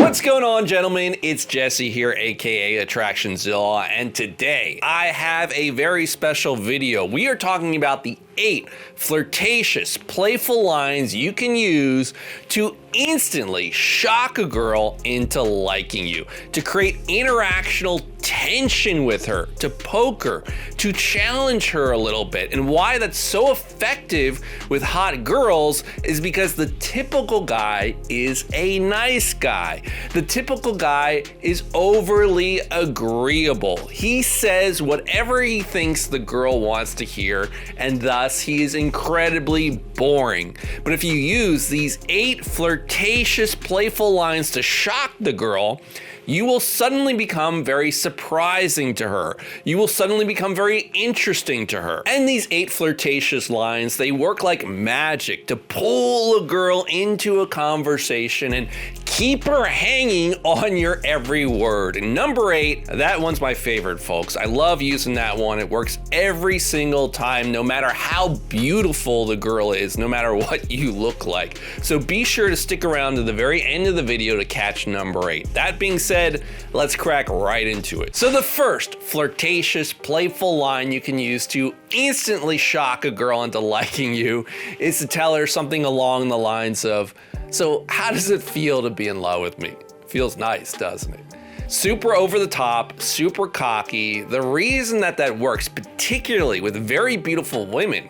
What's going on, gentlemen? It's Jesse here, aka Attractionzilla, and today I have a very special video. We are talking about the 8 flirtatious, playful lines you can use to instantly shock a girl into liking you, to create interactional tension with her, to poke her, to challenge her a little bit. And why that's so effective with hot girls is because the typical guy is a nice guy. The typical guy is overly agreeable. He says whatever he thinks the girl wants to hear, and thus he is incredibly boring. But if you use these 8 flirtatious, playful lines to shock the girl, you will suddenly become very surprising to her. You will suddenly become very interesting to her. And these 8 flirtatious lines, they work like magic to pull a girl into a conversation and keep her hanging on your every word. And number 8, that one's my favorite, folks. I love using that one. It works every single time, no matter how beautiful the girl is, no matter what you look like. So be sure to stick around to the very end of the video to catch number 8. That being said, let's crack right into it. So the first flirtatious, playful line you can use to instantly shock a girl into liking you is to tell her something along the lines of, "So how does it feel to be in love with me?" Feels nice, doesn't it? Super over the top, super cocky. The reason that works, particularly with very beautiful women,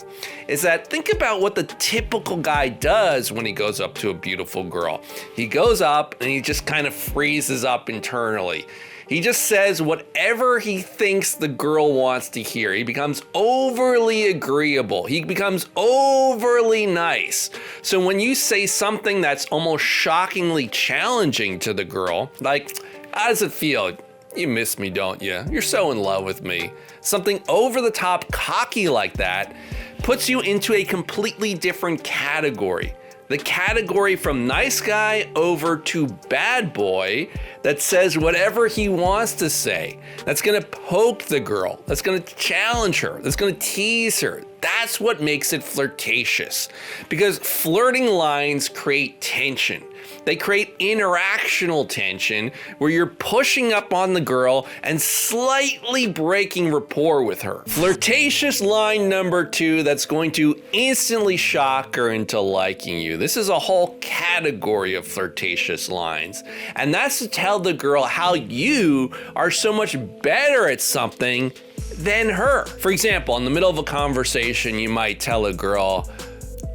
is that think about what the typical guy does when he goes up to a beautiful girl. He goes up and he just kind of freezes up internally. He just says whatever he thinks the girl wants to hear. He becomes overly agreeable. He becomes overly nice. So when you say something that's almost shockingly challenging to the girl, like, "How does it feel? You miss me, don't you? You're so in love with me." Something over the top cocky like that puts you into a completely different category. The category from nice guy over to bad boy that says whatever he wants to say. That's gonna poke the girl. That's gonna challenge her. That's gonna tease her. That's what makes it flirtatious. Because flirting lines create tension. They create interactional tension where you're pushing up on the girl and slightly breaking rapport with her. Flirtatious line number 2 that's going to instantly shock her into liking you. This is a whole category of flirtatious lines. And that's to tell the girl how you are so much better at something than her. For example, in the middle of a conversation, you might tell a girl,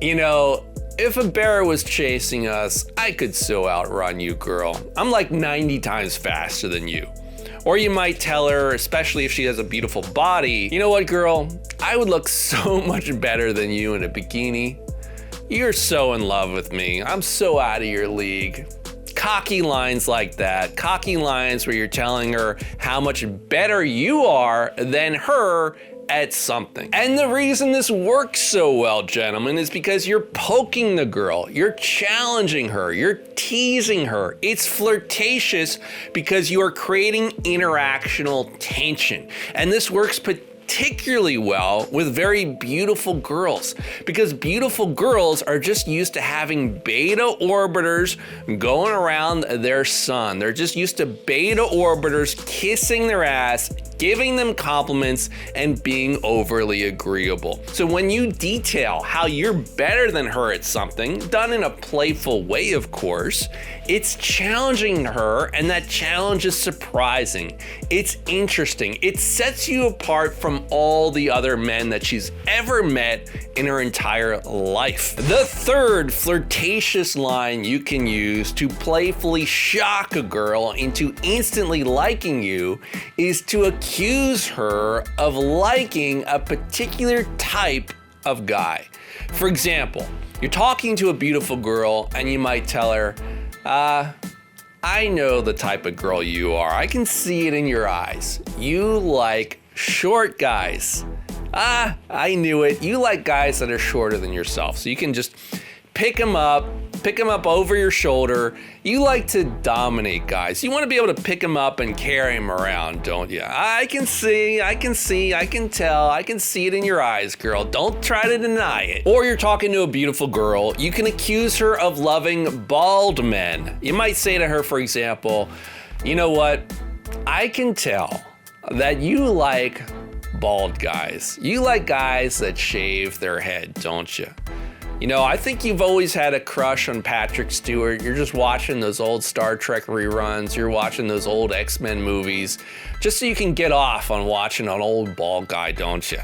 "You know, if a bear was chasing us, I could so outrun you, girl. I'm like 90 times faster than you." Or you might tell her, especially if she has a beautiful body, "You know what, girl? I would look so much better than you in a bikini. You're so in love with me. I'm so out of your league." Cocky lines like that. Cocky lines where you're telling her how much better you are than her at something. And the reason this works so well, gentlemen, is because you're poking the girl, you're challenging her, you're teasing her. It's flirtatious because you are creating interactional tension. And this works particularly well with very beautiful girls, because beautiful girls are just used to having beta orbiters going around their sun. They're just used to beta orbiters kissing their ass, giving them compliments, and being overly agreeable. So when you detail how you're better than her at something, done in a playful way, of course, it's challenging her, and that challenge is surprising. It's interesting. It sets you apart from all the other men that she's ever met in her entire life. The third flirtatious line you can use to playfully shock a girl into instantly liking you is to accuse her of liking a particular type of guy. For example, you're talking to a beautiful girl and you might tell her, "I know the type of girl you are. I can see it in your eyes. You like short guys." I knew it. You like guys that are shorter than yourself. So you can just pick them up, pick them up over your shoulder. You like to dominate guys. You want to be able to pick them up and carry them around, don't you? I can see, I can tell, I can see it in your eyes, girl. Don't try to deny it. Or you're talking to a beautiful girl. You can accuse her of loving bald men. You might say to her, for example, you know what? I can tell that you like bald guys. You like guys that shave their head, don't you? You know, I think you've always had a crush on Patrick Stewart. You're just watching those old Star Trek reruns. You're watching those old X-Men movies just so you can get off on watching an old bald guy, don't you?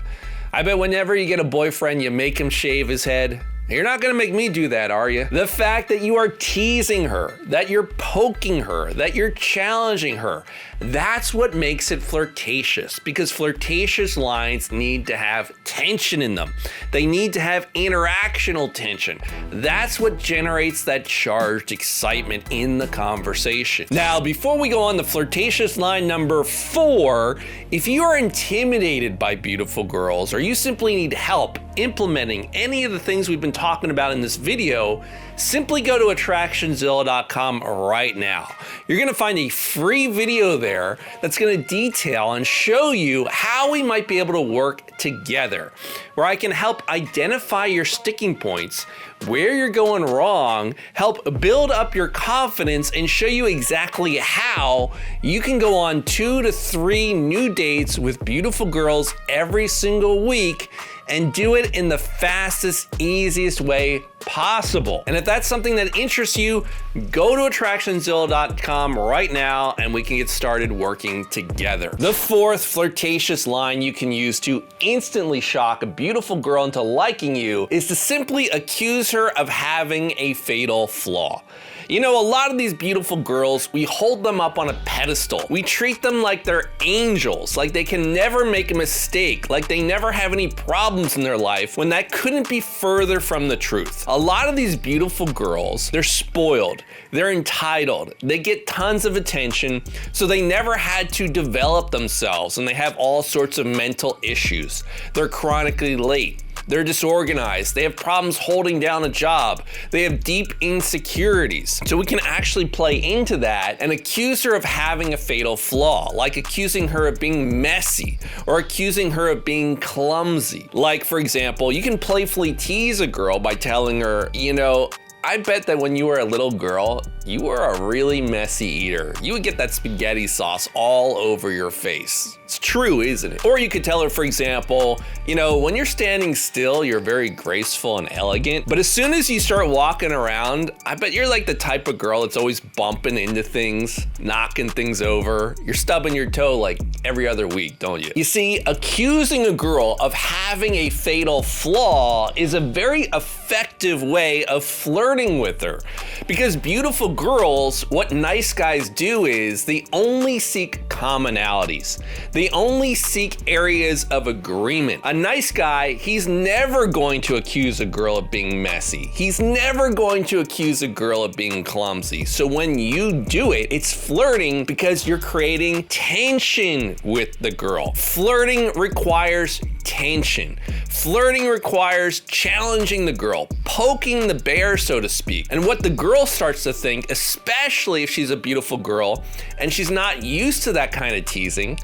I bet whenever you get a boyfriend, you make him shave his head. You're not gonna make me do that, are you? The fact that you are teasing her, that you're poking her, that you're challenging her, that's what makes it flirtatious, because flirtatious lines need to have tension in them. They need to have interactional tension. That's what generates that charged excitement in the conversation. Now, before we go on to flirtatious line number 4, if you are intimidated by beautiful girls, or you simply need help implementing any of the things we've been talking about in this video, simply go to attractionzilla.com right now. You're gonna find a free video there that's gonna detail and show you how we might be able to work together, where I can help identify your sticking points, where you're going wrong, help build up your confidence, and show you exactly how you can go on 2 to 3 new dates with beautiful girls every single week and do it in the fastest, easiest way possible. And if that's something that interests you, go to attractionzilla.com right now and we can get started working together. The 4th flirtatious line you can use to instantly shock a beautiful girl into liking you is to simply accuse her of having a fatal flaw. You know, a lot of these beautiful girls, we hold them up on a pedestal. We treat them like they're angels, like they can never make a mistake, like they never have any problems in their life, when that couldn't be further from the truth. A lot of these beautiful girls, they're spoiled, they're entitled, they get tons of attention, so they never had to develop themselves, and they have all sorts of mental issues. They're chronically late. They're disorganized. They have problems holding down a job. They have deep insecurities. So we can actually play into that and accuse her of having a fatal flaw, like accusing her of being messy or accusing her of being clumsy. Like, for example, you can playfully tease a girl by telling her, you know, I bet that when you were a little girl, you were a really messy eater. You would get that spaghetti sauce all over your face. It's true, isn't it? Or you could tell her, for example, you know, when you're standing still, you're very graceful and elegant, but as soon as you start walking around, I bet you're like the type of girl that's always bumping into things, knocking things over. You're stubbing your toe like every other week, don't you? You see, accusing a girl of having a fatal flaw is a very effective way of flirting with her, because beautiful girls, what nice guys do is they only seek commonalities. They only seek areas of agreement. A nice guy, he's never going to accuse a girl of being messy. He's never going to accuse a girl of being clumsy. So when you do it, it's flirting because you're creating tension with the girl. Flirting requires tension. Flirting requires challenging the girl, poking the bear, so to speak. And what the girl starts to think, especially if she's a beautiful girl and she's not used to that kind of teasing,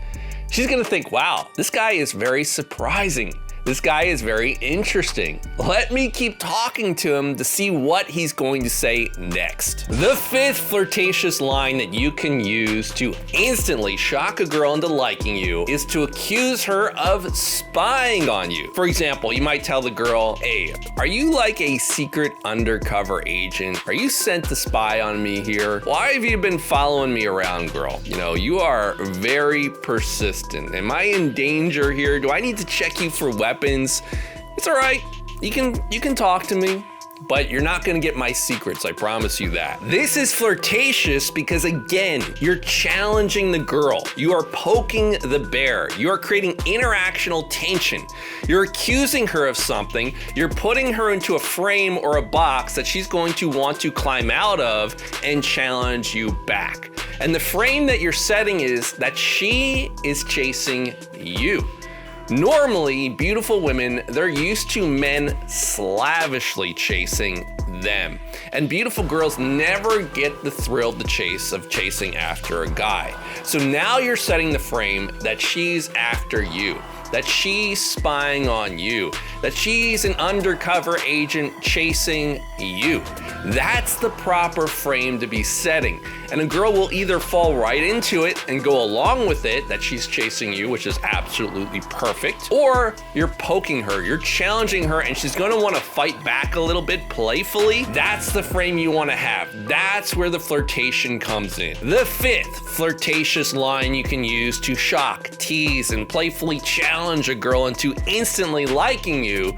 she's gonna think, wow, this guy is very surprising. This guy is very interesting. Let me keep talking to him to see what he's going to say next. The 5th flirtatious line that you can use to instantly shock a girl into liking you is to accuse her of spying on you. For example, you might tell the girl, hey, are you like a secret undercover agent? Are you sent to spy on me here? Why have you been following me around, girl? You know, you are very persistent. Am I in danger here? Do I need to check you for weapons? It's all right. You can talk to me, but you're not gonna get my secrets, I promise you that. This is flirtatious because, again, you're challenging the girl. You are poking the bear. You are creating interactional tension. You're accusing her of something. You're putting her into a frame or a box that she's going to want to climb out of and challenge you back. And the frame that you're setting is that she is chasing you. Normally, beautiful women, they're used to men slavishly chasing them. And beautiful girls never get the thrill of the chase of chasing after a guy. So now you're setting the frame that she's after you, that she's spying on you, that she's an undercover agent chasing you. That's the proper frame to be setting. And a girl will either fall right into it and go along with it, that she's chasing you, which is absolutely perfect, or you're poking her, you're challenging her, and she's gonna wanna fight back a little bit playfully. That's the frame you wanna have. That's where the flirtation comes in. The fifth flirtatious line you can use to shock, tease, and playfully challenge a girl into instantly liking you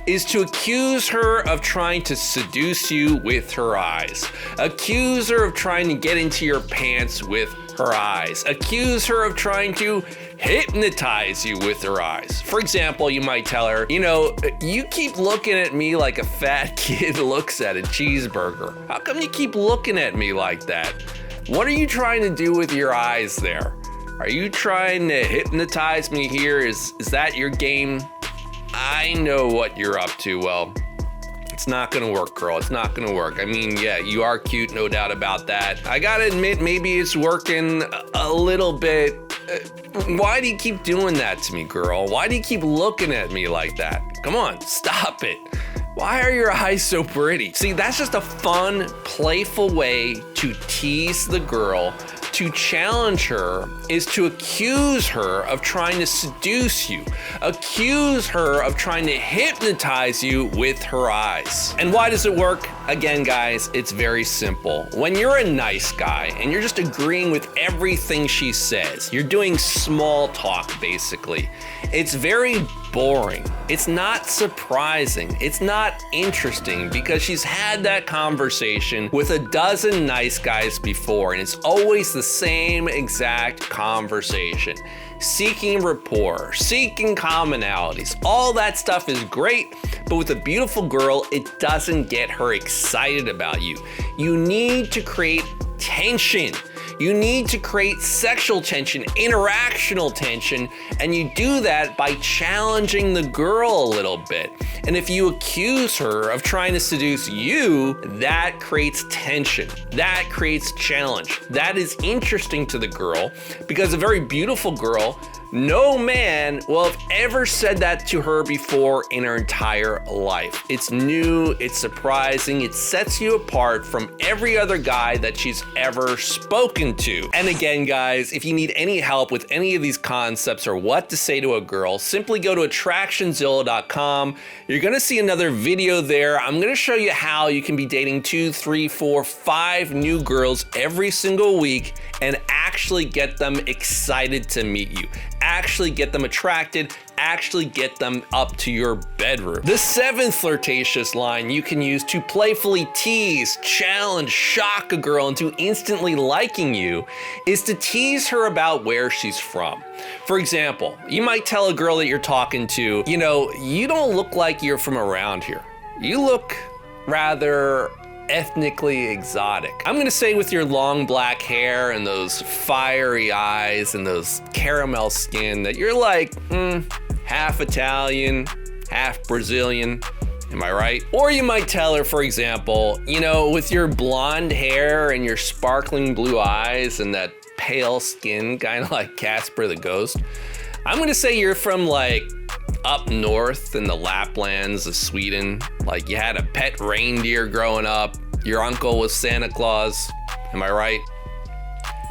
is to accuse her of trying to seduce you with her eyes. Accuse her of trying to get into your pants with her eyes. Accuse her of trying to hypnotize you with her eyes. For example, you might tell her, you know, you keep looking at me like a fat kid looks at a cheeseburger. How come you keep looking at me like that? What are you trying to do with your eyes there? Are you trying to hypnotize me here? Is that your game? I know what you're up to. Well, it's not gonna work, girl. It's not gonna work. I mean, yeah, you are cute, no doubt about that. I gotta admit, maybe it's working a little bit. Why do you keep doing that to me, girl? Why do you keep looking at me like that? Come on, stop it. Why are your eyes so pretty? See, that's just a fun, playful way to tease the girl. To challenge her is to accuse her of trying to seduce you, accuse her of trying to hypnotize you with her eyes. And why does it work? Again, guys, it's very simple. When you're a nice guy and you're just agreeing with everything she says, you're doing small talk basically, it's very boring. It's not surprising. It's not interesting because she's had that conversation with a dozen nice guys before, and it's always the same exact conversation. Seeking rapport, seeking commonalities, all that stuff is great, but with a beautiful girl, it doesn't get her excited about you. You need to create tension. You need to create sexual tension, interactional tension, and you do that by challenging the girl a little bit. And if you accuse her of trying to seduce you, that creates tension. That creates challenge. That is interesting to the girl because a very beautiful girl, no man will have ever said that to her before in her entire life. It's new, it's surprising, it sets you apart from every other guy that she's ever spoken to. And again, guys, if you need any help with any of these concepts or what to say to a girl, simply go to attractionzilla.com. You're gonna see another video there. I'm gonna show you how you can be dating 2, 3, 4, 5 new girls every single week and actually get them excited to meet you. Actually get them attracted, actually get them up to your bedroom. The seventh flirtatious line you can use to playfully tease, challenge, shock a girl into instantly liking you is to tease her about where she's from. For example, you might tell a girl that you're talking to, you know, you don't look like you're from around here. You look rather ethnically exotic. I'm gonna say with your long black hair and those fiery eyes and those caramel skin that you're like half Italian, half Brazilian. Am I right? Or you might tell her, for example, you know, with your blonde hair and your sparkling blue eyes and that pale skin, kind of like Casper the Ghost, I'm gonna say you're from like up north in the Laplands of Sweden. Like you had a pet reindeer growing up, your uncle was Santa Claus. Am I right?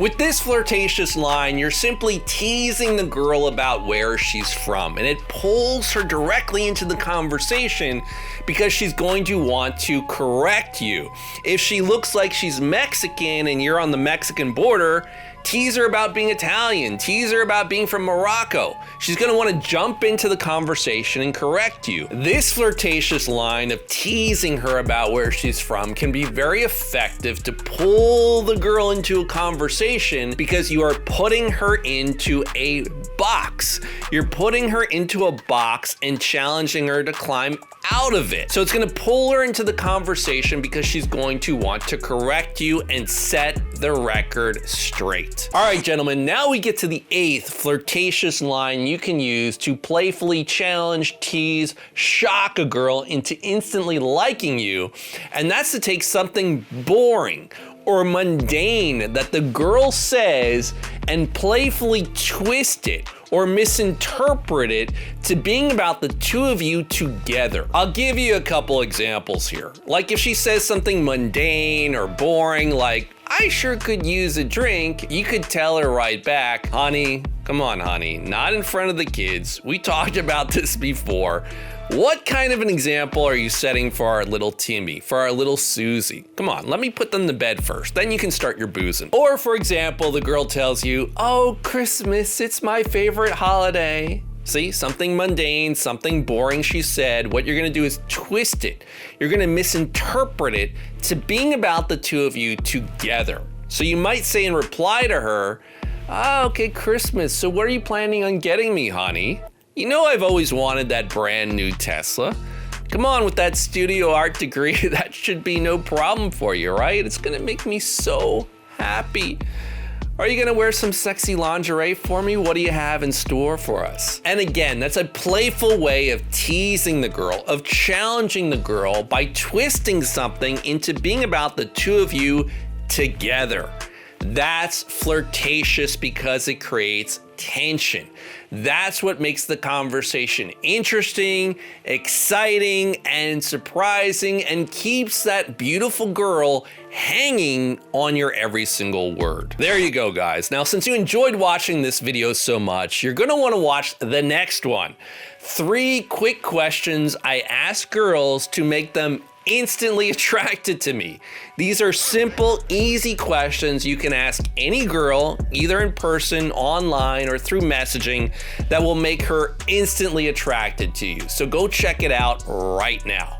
With this flirtatious line, you're simply teasing the girl about where she's from, and it pulls her directly into the conversation because she's going to want to correct you. If she looks like she's Mexican and you're on the Mexican border, tease her about being Italian, tease her about being from Morocco. She's gonna wanna jump into the conversation and correct you. This flirtatious line of teasing her about where she's from can be very effective to pull the girl into a conversation conversation because you are putting her into a box. You're putting her into a box and challenging her to climb out of it. So it's gonna pull her into the conversation because she's going to want to correct you and set the record straight. All right, gentlemen, now we get to the 8th flirtatious line you can use to playfully challenge, tease, shock a girl into instantly liking you. And that's to take something boring or mundane that the girl says and playfully twist it or misinterpret it to being about the two of you together. I'll give you a couple examples here. Like if she says something mundane or boring, like, "I sure could use a drink," you could tell her right back, "Honey, come on, honey, not in front of the kids. We talked about this before. What kind of an example are you setting for our little Timmy, for our little Susie? Come on, let me put them to bed first, then you can start your boozing." Or for example, the girl tells you, "Oh, Christmas, it's my favorite holiday." See, something mundane, something boring she said. What you're gonna do is twist it. You're gonna misinterpret it to being about the two of you together. So you might say in reply to her, "Oh, okay, Christmas, so what are you planning on getting me, honey? You know I've always wanted that brand new Tesla. Come on, with that studio art degree, that should be no problem for you, right? It's gonna make me so happy. Are you gonna wear some sexy lingerie for me? What do you have in store for us?" And again, that's a playful way of teasing the girl, of challenging the girl by twisting something into being about the two of you together. That's flirtatious because it creates tension. That's what makes the conversation interesting, exciting, and surprising, and keeps that beautiful girl hanging on your every single word. There you go, guys. Now, since you enjoyed watching this video so much, you're gonna wanna watch the next one. 3 quick questions I ask girls to make them instantly attracted to me. These are simple, easy questions you can ask any girl, either in person, online, or through messaging, that will make her instantly attracted to you. So go check it out right now.